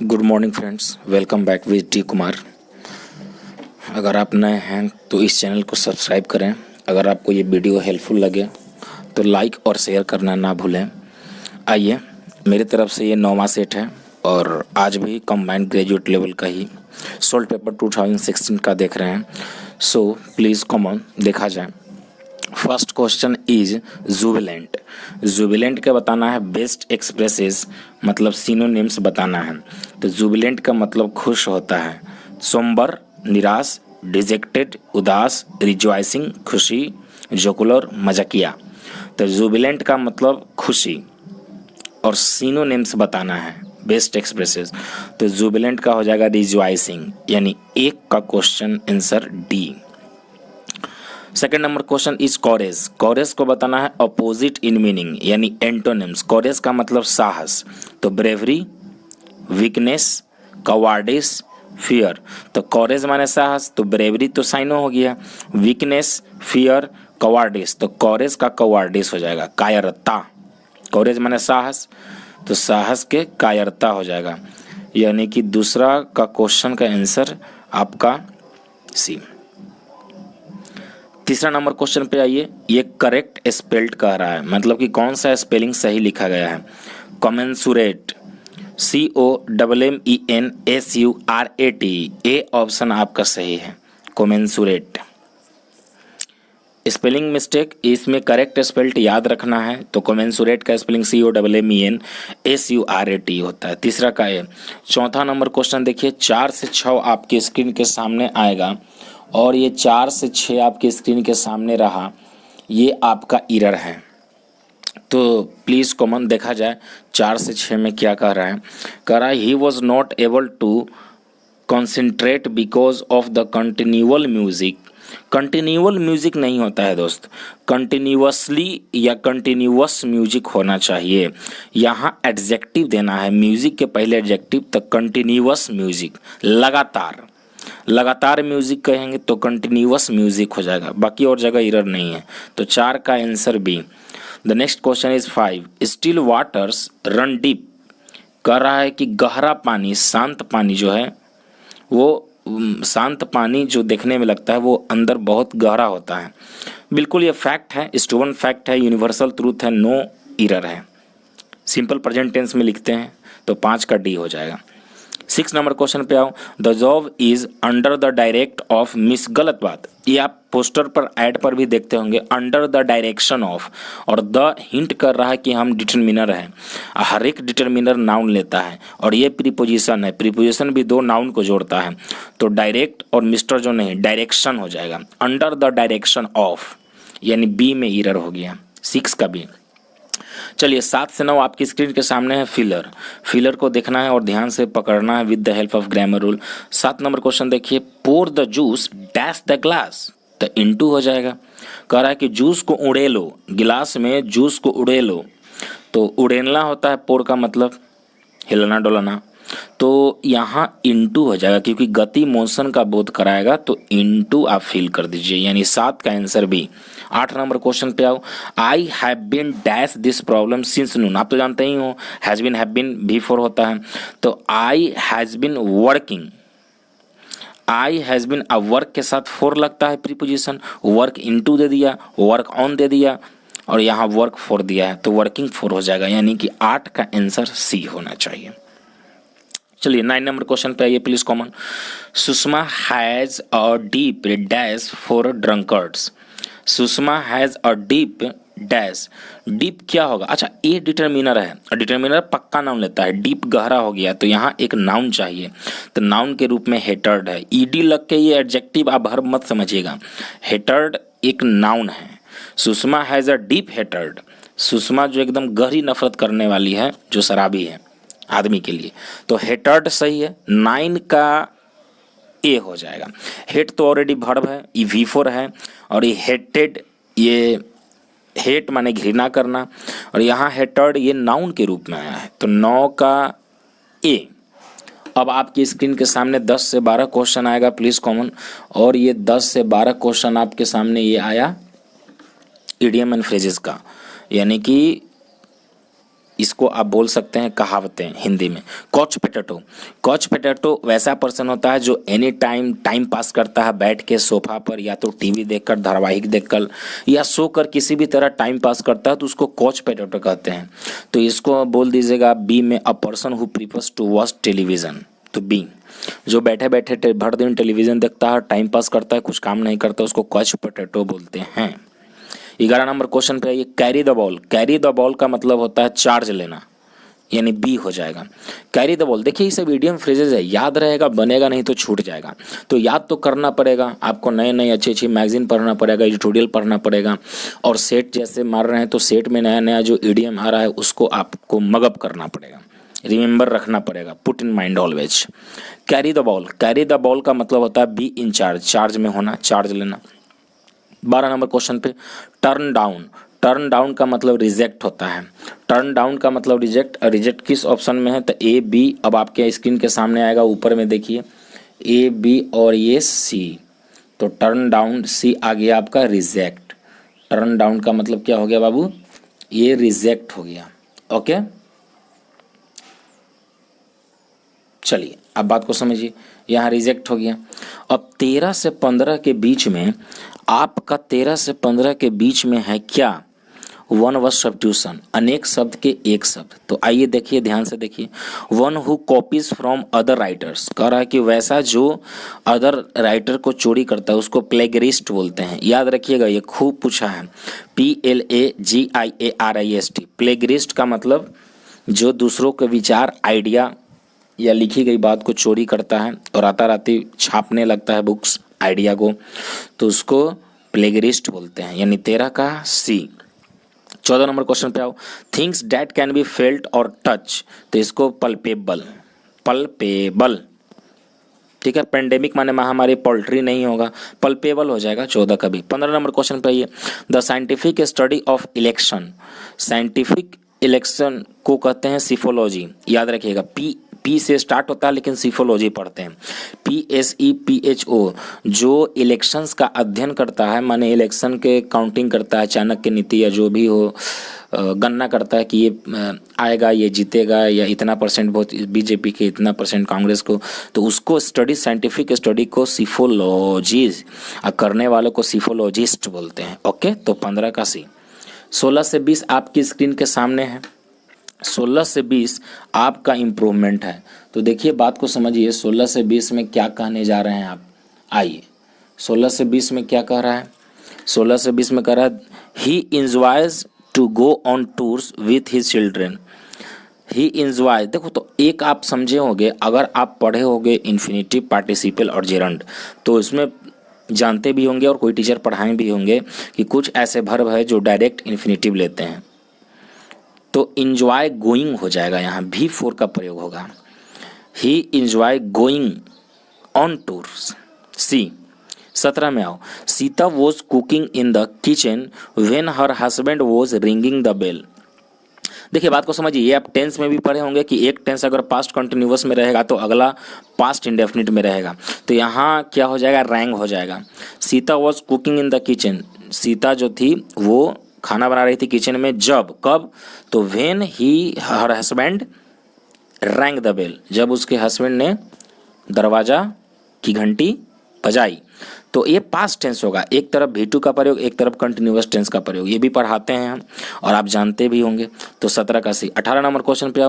Good morning friends, welcome back with T Kumar. अगर आप नए हैं तो इस चैनल को सब्सक्राइब करें। अगर आपको ये वीडियो हेल्पफुल लगे तो लाइक और शेयर करना ना भूलें। आइए, मेरी तरफ से ये 9वां सेट है और आज भी कंबाइंड ग्रेजुएट लेवल का ही सॉल्ट पेपर 2016 का देख रहे हैं। सो प्लीज़ कॉमन देखा जाए। First question is Jubilant. Jubilant का बताना है बेस्ट एक्सप्रेसेस, मतलब सिनोनिम्स बताना है। तो जुबिलेंट का मतलब खुश होता है। सोम्बर निराश, डिजेक्टेड उदास, रिजॉइसिंग खुशी, जोकुलर मजाकिया। तो जुबिलेंट का मतलब खुशी और सिनोनिम्स बताना है बेस्ट एक्सप्रेसेस। तो जुबिलेंट का हो जाएगा रिजॉइसिंग, यानी एक का question answer D. Second number question is courage. Courage को बताना है अपोजिट इन मीनिंग, यानी एंटोनिम्स। कॉरेज का मतलब साहस। तो ब्रेवरी, वीकनेस, कवार्डिस, फियर। तो कॉरेज माने साहस, तो ब्रेवरी तो साइनो हो गया, वीकनेस, फियर, कवार्डिस। तो कॉरेज का कवार्डिस हो जाएगा कायरता। कॉरेज माने साहस, तो साहस के कायरता हो जाएगा, यानी कि दूसरा का क्वेश्चन का आंसर आपका सी। तीसरा नंबर क्वेश्चन पे आइए। ये करेक्ट स्पेल्ड कह रहा है, मतलब कि कौन सा स्पेलिंग सही लिखा गया है। कॉमेंसुरेट, COMMENSURAT, ए ऑप्शन आपका सही है, कॉमेंसुरेट। स्पेलिंग मिस्टेक, इसमें करेक्ट स्पेल्ड याद रखना है। तो कॉमेंसुरेट का स्पेलिंग COMMENSURAT होता है। तीसरा का है। चौथा नंबर क्वेश्चन देखिए, 4 से 6 आपके स्क्रीन के सामने आएगा और ये 4 से 6 आपके स्क्रीन के सामने रहा, ये आपका एरर है। तो प्लीज़ कॉमन देखा जाए 4 से 6 में क्या कह रहा है। कह रहा है he was not able to concentrate because of the continual music. Continual music नहीं होता है दोस्त, कंटिन्यूअसली या कंटिन्यूअस म्यूजिक होना चाहिए। यहाँ एडजेक्टिव देना है, म्यूजिक के पहले एडजेक्टिव, तो कंटिन्यूअस म्यूजिक, लगातार। लगातार म्यूजिक कहेंगे तो कंटिन्यूअस म्यूजिक हो जाएगा, बाकी और जगह एरर नहीं है। तो 4 का answer B. The next question is 5। Still waters run deep. कह रहा है कि गहरा पानी, शांत पानी जो है वो शांत पानी जो देखने में लगता है वो अंदर बहुत गहरा होता है। बिल्कुल ये फैक्ट है, स्टूवन फैक्ट है, यूनिवर्सल ट्रूथ है, नो एरर है। सिंपल प्रेजेंट टेंस में लिखते हैं तो 5 का डी हो जाएगा। 6 नंबर क्वेश्चन पे आओ। The job is under the direct of miss, गलत बात। ये आप पोस्टर पर ऐड पर भी देखते होंगे, अंडर द डायरेक्शन ऑफ, और द हिंट कर रहा है कि हम डिटरमिनर हैं। हर एक डिटरमिनर नाउन लेता है और ये प्रीपोजिशन है, प्रीपोजिशन भी 2 नाउन को जोड़ता है। तो डायरेक्ट और मिस्टर जो नहीं, डायरेक्शन हो जाएगा, अंडर द डायरेक्शन ऑफ, यानी बी में एरर हो गया, 6 का बी। चलिए 7 से 9 आपकी स्क्रीन के सामने है फिलर। फिलर को देखना है और ध्यान से पकड़ना है with the help of grammar rule. 7 नंबर क्वेश्चन देखिए, pour the juice dash the glass. तो इनटू हो जाएगा। कह रहा है कि जूस को उड़े लो, गिलास में जूस को उड़े लो। तो उड़ेलना होता है पोर का मतलब हिलना डुलाना, तो यहाँ इनटू हो जाएगा क्योंकि गति मोशन का बोध कराएगा, तो इनटू आप फील कर दीजिए, यानी 7 का आंसर बी। 8 नंबर क्वेश्चन पे आओ। I have been dash this problem since noon. आप तो जानते ही हो has been, have been before होता है, तो I has been working. I has been, अब वर्क के साथ फोर लगता है प्रीपोजिशन, वर्क इनटू दे दिया, वर्क ऑन दे दिया और यहाँ वर्क फोर दिया है, तो वर्किंग फोर हो जाएगा, यानी कि 8 का आंसर सी होना चाहिए। चलिए 9 नंबर क्वेश्चन पे आइए please common. Sushma has a deep dash for drunkards. Sushma has a deep dash, deep क्या होगा? अच्छा, ए डिटरमिनर है, डिटरमिनर पक्का नाउन लेता है, डीप गहरा हो गया, तो यहाँ एक नाउन चाहिए, तो नाउन के रूप में हेटर्ड है। ईडी लग के ये एडजेक्टिव आप हर मत समझिएगा, हेटर्ड एक नाउन है। Sushma has a deep hatred, Sushma जो एकदम गहरी नफरत करने वाली है, जो शराबी है आदमी के लिए, तो हेटर्ड सही है। 9 का ए हो जाएगा। हेट तो ऑलरेडी वर्ब है, ये V4 है, और ये हेटेड, ये हेट माने घृणा करना, और यहाँ हेटर्ड ये नाउन के रूप में आया है, तो 9 का ए। अब आपकी स्क्रीन के सामने 10 से 12 क्वेश्चन आएगा प्लीज कॉमन, और ये 10 से 12 क्वेश्चन आपके सामने ये आया इडियम एंड फ्रेजेस का, यानी कि इसको आप बोल सकते हैं कहावतें हिंदी में। कॉच पोटैटो, कॉच पोटैटो वैसा पर्सन होता है जो एनी टाइम टाइम पास करता है बैठ के सोफा पर, या तो टीवी देखकर, धारावाहिक देखकर, या सोकर किसी भी तरह टाइम पास करता है, तो उसको कॉच पोटैटो कहते हैं। तो इसको बोल दीजिएगा बी में, a person who prefers to watch television. तो बी, जो बैठे बैठे भर दिन टेलीविजन देखता है, टाइम पास करता है, कुछ काम नहीं करता, उसको कॉच पोटैटो बोलते हैं। 11 नंबर क्वेश्चन पे आइए, carry the ball. Carry the ball का मतलब होता है चार्ज लेना, यानी बी हो जाएगा। कैरी द बॉल, देखिए ये सब इडियम फ्रेजेज है, याद रहेगा बनेगा, नहीं तो छूट जाएगा। तो याद तो करना पड़ेगा आपको, नए नए अच्छी अच्छी मैगजीन पढ़ना पड़ेगा, एडिटोरियल पढ़ना पड़ेगा, और सेट जैसे मार रहे हैं तो सेट में नया नया जो इडियम आ रहा है उसको आपको मगअप करना पड़ेगा, रिमेंबर रखना पड़ेगा, put in mind always. Carry the ball, carry the ball का मतलब होता है बी इन चार्ज, चार्ज में होना, चार्ज लेना। 12 नंबर क्वेश्चन पे, टर्न डाउन। टर्न डाउन का मतलब रिजेक्ट होता है। टर्न डाउन का मतलब रिजेक्ट, रिजेक्ट किस ऑप्शन में है, तो ए बी। अब आपके स्क्रीन के सामने आएगा, ऊपर में देखिए ए बी और ये सी। तो टर्न डाउन सी आ गया आपका रिजेक्ट। टर्न डाउन का मतलब क्या हो गया बाबू, ये रिजेक्ट हो गया। ओके, चलिए अब बात को समझिए, यहाँ रिजेक्ट हो गया। अब 13 से 15 के बीच में, आपका 13 से 15 के बीच में है क्या, वन वर्ड सब्स्टिट्यूशन, अनेक शब्द के एक शब्द। तो आइए देखिए, ध्यान से देखिए, one who copies from other writers, कह रहा है कि वैसा जो अदर राइटर को चोरी करता है उसको प्लेगरिस्ट बोलते हैं। याद रखिएगा, ये खूब पूछा है, PLAGIARIST। प्लेगरिस्ट का मतलब जो दूसरों के विचार, आइडिया या लिखी गई बात को चोरी करता है और राताराती छापने लगता है बुक्स, आइडिया को, तो उसको प्लेगरिस्ट बोलते हैं, यानी 13 का सी। 14 नंबर क्वेश्चन पे आओ, things that can be felt और टच, तो इसको पल्पेबल, पल्पेबल, ठीक है। पेंडेमिक माने महामारी, पोल्ट्री नहीं होगा, पल्पेबल हो जाएगा 14 का भी। 15 नंबर क्वेश्चन पे आइए, the scientific study of election. Scientific election को कहते हैं सिफोलॉजी। याद रखिएगा, पी से स्टार्ट होता है लेकिन सिफोलॉजी पढ़ते हैं, PSEPHO। जो इलेक्शंस का अध्ययन करता है, माने इलेक्शन के काउंटिंग करता है, चाणक्य नीति या जो भी हो, गणना करता है कि ये आएगा, ये जीतेगा, या इतना परसेंट वोट बीजेपी के, इतना परसेंट कांग्रेस को, तो उसको स्टडी, साइंटिफिक स्टडी को सिफोलॉजी, करने वालों को सिफोलॉजिस्ट बोलते हैं। ओके, तो 15 का सी। 16 से 20 आपकी स्क्रीन के सामने है। 16 से 20 आपका इम्प्रूवमेंट है। तो देखिए बात को समझिए, 16 से 20 में क्या कहने जा रहे हैं आप। आइए, 16 से 20 में क्या कह रहा है, 16 से 20 में कह रहा है, he enjoys to go on tours with his children. He enjoy, देखो तो एक आप समझे होंगे, अगर आप पढ़े होंगे इन्फिनिटिव, पार्टिसिपल और जेरंड, तो इसमें जानते भी होंगे और कोई टीचर पढ़ाए भी होंगे कि कुछ ऐसे वर्ब है जो डायरेक्ट इन्फिनिटिव लेते हैं। तो इंजॉय गोइंग हो जाएगा, यहाँ V4 का प्रयोग होगा। He enjoy going on tours, C. 17 में आओ, Sita was cooking in the kitchen when her husband was ringing the bell. देखिए बात को समझिए, ये आप टेंस में भी पढ़े होंगे कि एक टेंस अगर पास्ट कंटिन्यूअस में रहेगा तो अगला पास्ट इंडेफिनिट में रहेगा। तो यहाँ क्या हो जाएगा, रैंग हो जाएगा। Sita was cooking in the kitchen, Sita जो थी वो खाना बना रही थी किचन में, जब, कब, तो when he her husband rang the bell, जब उसके हस्बैंड ने दरवाजा की घंटी बजाई। तो ये पास्ट टेंस होगा, एक तरफ V2 का प्रयोग, एक तरफ कंटिन्यूअस टेंस का प्रयोग, ये भी पढ़ाते हैं हम और आप जानते भी होंगे। तो 17 का सी। 18 नंबर क्वेश्चन पे,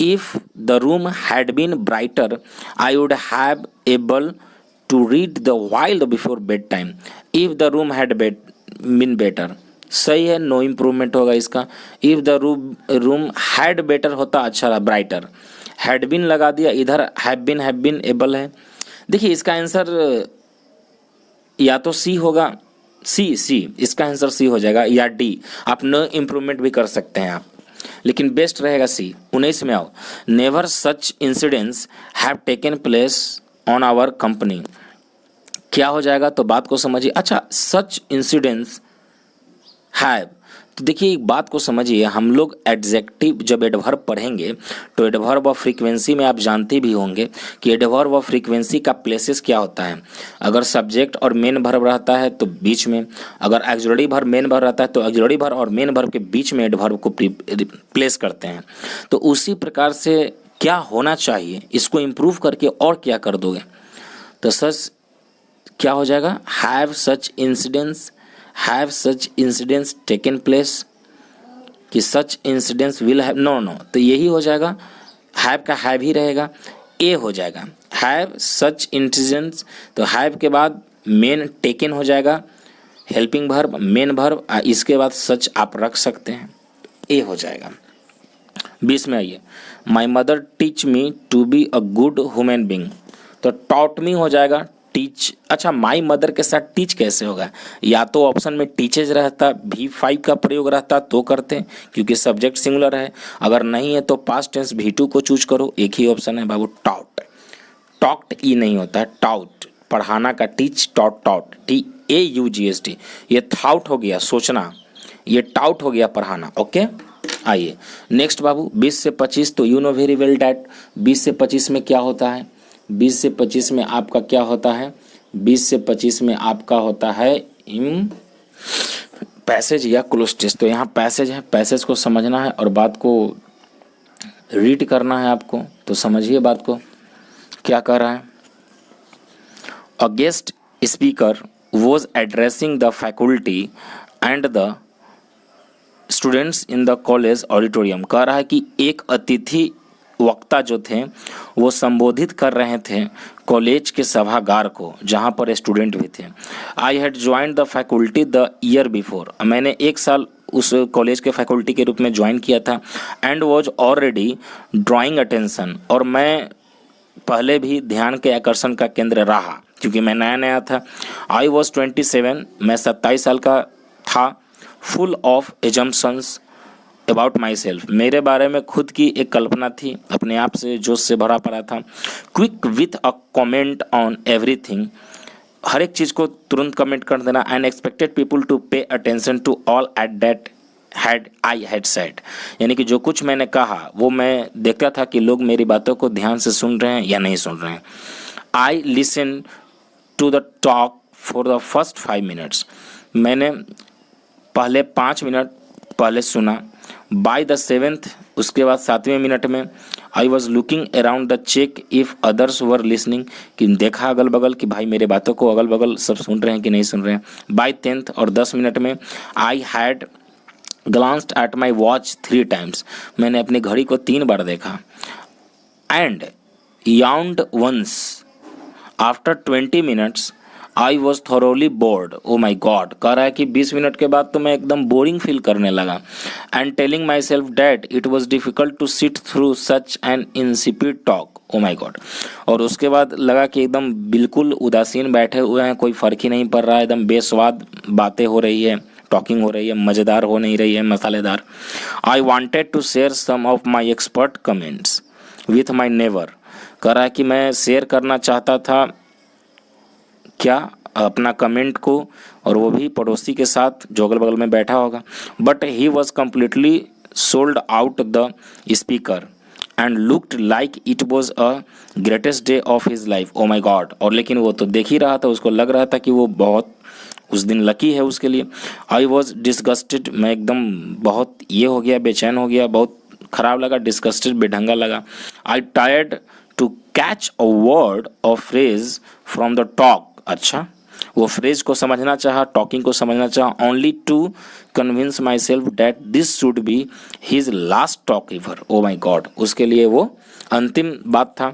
if the room had been brighter I would have able to read the wild before bed time. If the room had been better, सही है, नो इम्प्रूवमेंट होगा इसका। If the room had better होता अच्छा रहा, brighter, had been लगा दिया, इधर हैव बीन एबल है। देखिए इसका आंसर या तो सी होगा, सी इसका आंसर सी हो जाएगा, या डी, आप नो इम्प्रूवमेंट भी कर सकते हैं आप, लेकिन बेस्ट रहेगा सी। 19 में आओ, never such incidents have taken place on our company, क्या हो जाएगा, तो बात को समझिए। अच्छा, सच इंसिडेंट्स हैव, तो देखिए एक बात को समझिए, हम लोग एडजेक्टिव जब एडवर्ब पढ़ेंगे तो एडवर्ब ऑफ फ्रीक्वेंसी में आप जानते भी होंगे कि एडवर्ब ऑफ फ्रीक्वेंसी का प्लेसेस क्या होता है। अगर सब्जेक्ट और मेन वर्ब रहता है तो बीच में, अगर ऑक्सिलरी वर्ब मेन वर्ब रहता है तो ऑक्सिलरी वर्ब और मेन वर्ब के बीच में एडवर्ब को प्लेस करते हैं। तो उसी प्रकार से क्या होना चाहिए, इसको इम्प्रूव करके और क्या कर दोगे तो सच क्या हो जाएगा, have such incidents taken place, कि such incidents will have, no तो यही हो जाएगा, हैव का हैव ही रहेगा, ए हो जाएगा, हैव सच इंसिडेंट्स, तो हैव के बाद मेन टेकन हो जाएगा, हेल्पिंग वर्ब मेन वर्ब, इसके बाद सच आप रख सकते हैं, ए हो जाएगा। 20 में आइए, my mother teach me to be a good human being, तो टॉट मी हो जाएगा, टीच, अच्छा माई मदर के साथ टीच कैसे होगा, या तो ऑप्शन में टीचेज रहता, V5 का प्रयोग रहता तो करते क्योंकि सब्जेक्ट सिंगुलर है, अगर नहीं है तो पास्ट टेंस V2 को चूज करो, एक ही ऑप्शन है बाबू टॉट, टॉक्ट ई नहीं होता है, टाउट पढ़ाना का टीच, टॉट TAUGST, ये थाउट हो गया सोचना, ये टाउट हो गया पढ़ाना। ओके आइए नेक्स्ट बाबू 20 से 25, तो you know very well that 20 से 25 में क्या होता है, 20 से 25 में आपका क्या होता है, 20 से 25 में आपका होता है पैसेज या क्लोज टेस्ट। तो यहाँ पैसेज है, पैसेज को समझना है और बात को रीड करना है आपको, तो समझिए बात को क्या कर रहा है। A guest speaker was addressing the faculty and the students in the college auditorium, कह रहा है कि एक अतिथि वक्ता जो थे वो संबोधित कर रहे थे कॉलेज के सभागार को जहाँ पर स्टूडेंट भी थे। I had joined the faculty the year before, मैंने एक साल उस कॉलेज के फैकल्टी के रूप में ज्वाइन किया था, and was already drawing attention, और मैं पहले भी ध्यान के आकर्षण का केंद्र रहा क्योंकि मैं नया नया था। आई वॉज 27, मैं 27 साल का था, full of assumptions about my self, मेरे बारे में खुद की एक कल्पना थी, अपने आप से जोश से भरा पड़ा था। Quick with a comment on everything, हर एक चीज़ को तुरंत कमेंट कर देना, and expected people to pay attention to all at that I had said, यानी कि जो कुछ मैंने कहा वो मैं देखता था कि लोग मेरी बातों को ध्यान से सुन रहे हैं या नहीं सुन रहे हैं। I listen to the talk for the first 5 minutes, मैंने पहले 5 मिनट पहले सुना। बाय द 7th, उसके बाद 7वें मिनट में, I was looking around the check if others were listening, कि देखा अगल बगल कि भाई मेरे बातों को अगल बगल सब सुन रहे हैं कि नहीं सुन रहे हैं। बाय 10th और 10 मिनट में, I had glanced at my watch 3 times, मैंने अपनी घड़ी को 3 बार देखा। And yawned once after 20 minutes I was thoroughly bored, oh my god, कह रहा है कि 20 मिनट के बाद तो मैं एकदम बोरिंग फील करने लगा। And telling myself that it was difficult to sit through such an insipid talk, oh my God, और उसके बाद लगा कि एकदम बिल्कुल उदासीन बैठे हुए हैं, कोई फ़र्क ही नहीं पड़ रहा है, एकदम बेस्वाद बातें हो रही है, टॉकिंग हो रही है, मज़ेदार हो नहीं रही है, मसालेदार। I wanted to share some of my expert comments with my neighbour, कह रहा है कि मैं शेयर करना चाहता था क्या अपना कमेंट को, और वो भी पड़ोसी के साथ जो अगल बगल में बैठा होगा। But he was completely sold out the speaker and looked like it was a greatest day of his life, oh my God, और लेकिन वो तो देख ही रहा था, उसको लग रहा था कि वो बहुत उस दिन लकी है उसके लिए। आई वॉज डिस्गस्टेड, मैं एकदम बहुत ये हो गया, बेचैन हो गया, बहुत खराब लगा, डिस्गस्टेड बेढंगा लगा। I tired to catch a word और फ्रेज फ्रॉम द टॉक, अच्छा वो फ्रेज को समझना चाहा, टॉकिंग को समझना चाहा, only to convince myself that this should be his last talk ever, oh my God, उसके लिए वो अंतिम बात था।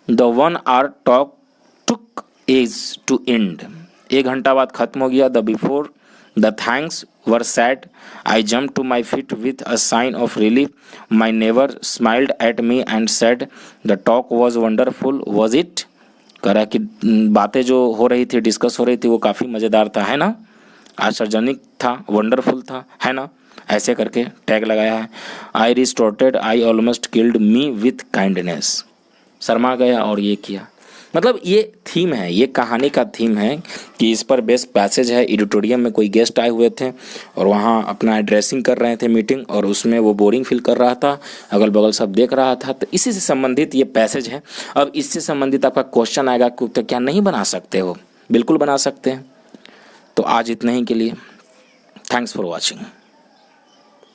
The 1 hour talk took as to end, 1 घंटा बाद खत्म हो गया। The before the thanks were said, I jump to my feet with a sign of relief, my neighbour smiled at me and said the talk was wonderful, was it, कह रहा है कि बातें जो हो रही थी, डिस्कस हो रही थी, वो काफ़ी मज़ेदार था, है ना, आश्चर्यजनक था, वंडरफुल था, है ना, ऐसे करके टैग लगाया है। I retorted, I almost killed me with kindness, शर्मा गया और ये किया। मतलब ये थीम है, ये कहानी का थीम है कि इस पर बेस्ट पैसेज है। एडिटोरियम में कोई गेस्ट आए हुए थे और वहाँ अपना एड्रेसिंग कर रहे थे मीटिंग, और उसमें वो बोरिंग फील कर रहा था, अगल बगल सब देख रहा था। तो इसी से संबंधित ये पैसेज है। अब इससे संबंधित आपका क्वेश्चन आएगा तो क्या नहीं बना सकते हो? बिल्कुल बना सकते हैं। तो आज इतना ही के लिए, थैंक्स फॉर वॉचिंग।